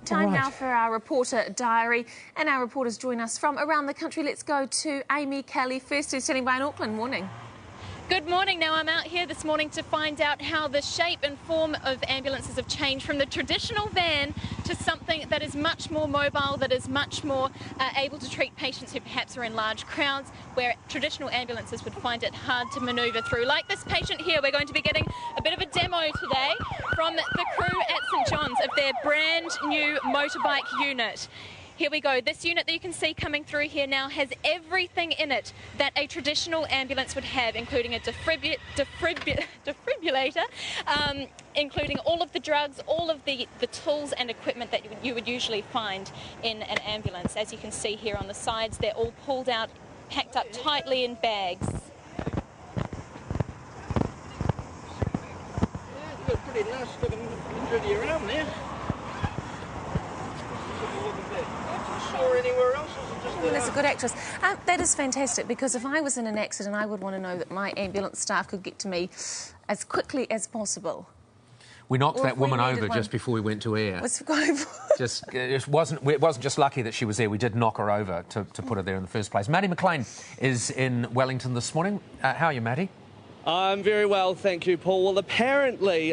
Time now for our reporter diary, and our reporters join us from around the country. Let's go to Amy Kelly first, who's sitting by in Auckland. Morning. Good morning. Now, I'm out here this morning to find out how the shape and form of ambulances have changed from the traditional van to something that is much more mobile, that is much more able to treat patients who perhaps are in large crowds, where traditional ambulances would find it hard to manoeuvre through. Like this patient here, we're going to be getting a bit of a demo today from the crew at St John's of their brand new motorbike unit. Here we go. This unit that you can see coming through here now has everything in it that a traditional ambulance would have, including a defibrillator, including all of the drugs, all of the tools and equipment that you would usually find in an ambulance. As you can see here on the sides, they're all pulled out, packed up tightly in bags. You've got a pretty nice looking injury around there. Anywhere else, well, that's a good actress. That is fantastic, because if I was in an accident, I would want to know that my ambulance staff could get to me as quickly as possible. We knocked that woman over just before we went to air. It wasn't just lucky that she was there. We did knock her over to put her there in the first place. Maddie McLean is in Wellington this morning. How are you, Maddie? I'm very well, thank you, Paul. Well, apparently,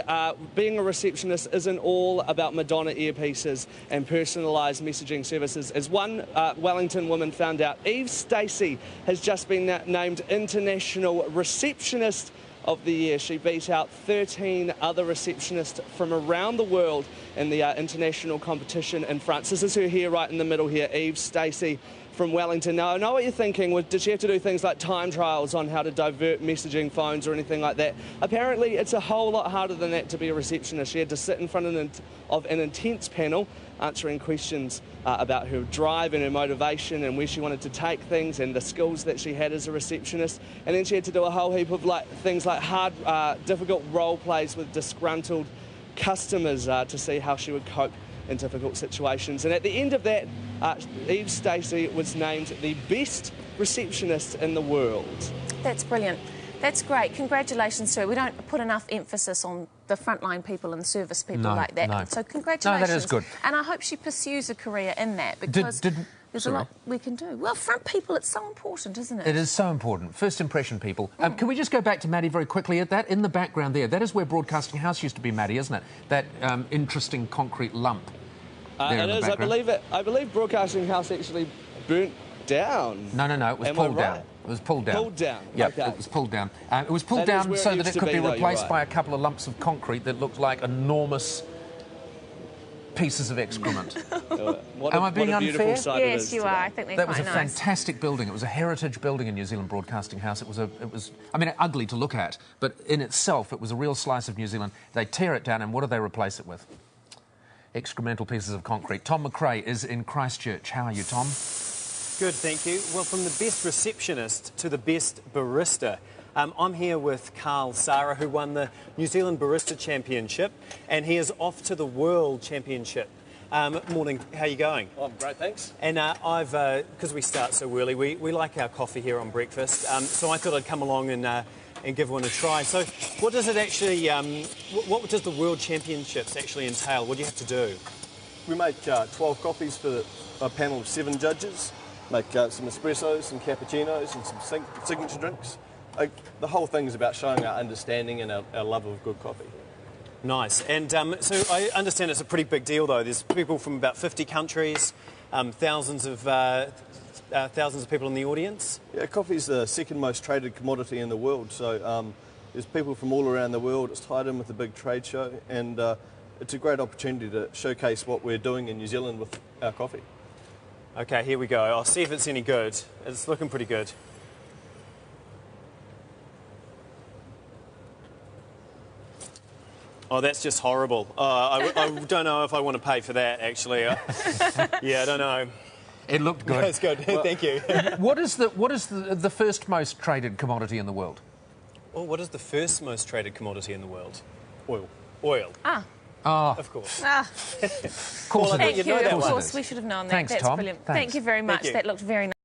being a receptionist isn't all about Madonna earpieces and personalised messaging services. As one Wellington woman found out, Eve Stacey has just been named International Receptionist of the Year. She beat out 13 other receptionists from around the world in the international competition in France. This is her here right in the middle here, Eve Stacey from Wellington. Now, I know what you're thinking. Did she have to do things like time trials on how to divert messaging phones or anything like that? Apparently, it's a whole lot harder than that to be a receptionist. She had to sit in front of an intense panel answering questions about her drive and her motivation and where she wanted to take things and the skills that she had as a receptionist. And then she had to do a whole heap of things like hard, difficult role plays with disgruntled customers to see how she would cope in difficult situations. And at the end of that, Eve Stacey was named the best receptionist in the world. That's brilliant. That's great. Congratulations to her. We don't put enough emphasis on the frontline people and service people like that. No. So congratulations. No, that is good. And I hope she pursues a career in that, because there's a lot we can do. Well, front people, it's so important, isn't it? It is so important. First impression people. Can we just go back to Maddie very quickly? At that, in the background there, that is where Broadcasting House used to be, Maddie, isn't it? That interesting concrete lump. It is. I believe Broadcasting House actually burnt down. No. It was pulled down. It was pulled down. Pulled down. Yeah, okay. It was pulled down. It was pulled down so that it could be replaced by a couple of lumps of concrete that looked like enormous pieces of excrement. Am I being unfair? Yes, you are. I think they're that quite was a fantastic building. It was a heritage building in New Zealand Broadcasting House. It was I mean, ugly to look at, but in itself, it was a real slice of New Zealand. They tear it down, and what do they replace it with? Excremental pieces of concrete. Tom McRae is in Christchurch. How are you, Tom? Good, thank you. Well, from the best receptionist to the best barista, I'm here with Carl Sara, who won the New Zealand Barista Championship, and he is off to the World Championship. Morning, how are you going? Oh, great, thanks. And because we start so early, we like our coffee here on breakfast, so I thought I'd come along and give one a try. So what does it actually, what does the World Championships actually entail? What do you have to do? We make 12 coffees for a panel of 7 judges, make some espressos, some cappuccinos and some signature drinks. The whole thing is about showing our understanding and our love of good coffee. Nice. And so I understand it's a pretty big deal, though. There's people from about 50 countries, thousands of people in the audience. Yeah, coffee's the second most traded commodity in the world, so there's people from all around the world. It's tied in with the big trade show, and it's a great opportunity to showcase what we're doing in New Zealand with our coffee. OK, here we go. I'll see if it's any good. It's looking pretty good. Oh, that's just horrible. I don't know if I want to pay for that, actually. Yeah, I don't know. It looked good. That's good. Well, thank you. What is the first most traded commodity in the world? Well, what is the first most traded commodity in the world? Oil. Oil. Of course. Thank you. Of course, we should have known that. Thanks, That's Tom. brilliant. Thanks. Thank you very much. Thank you. That looked very nice.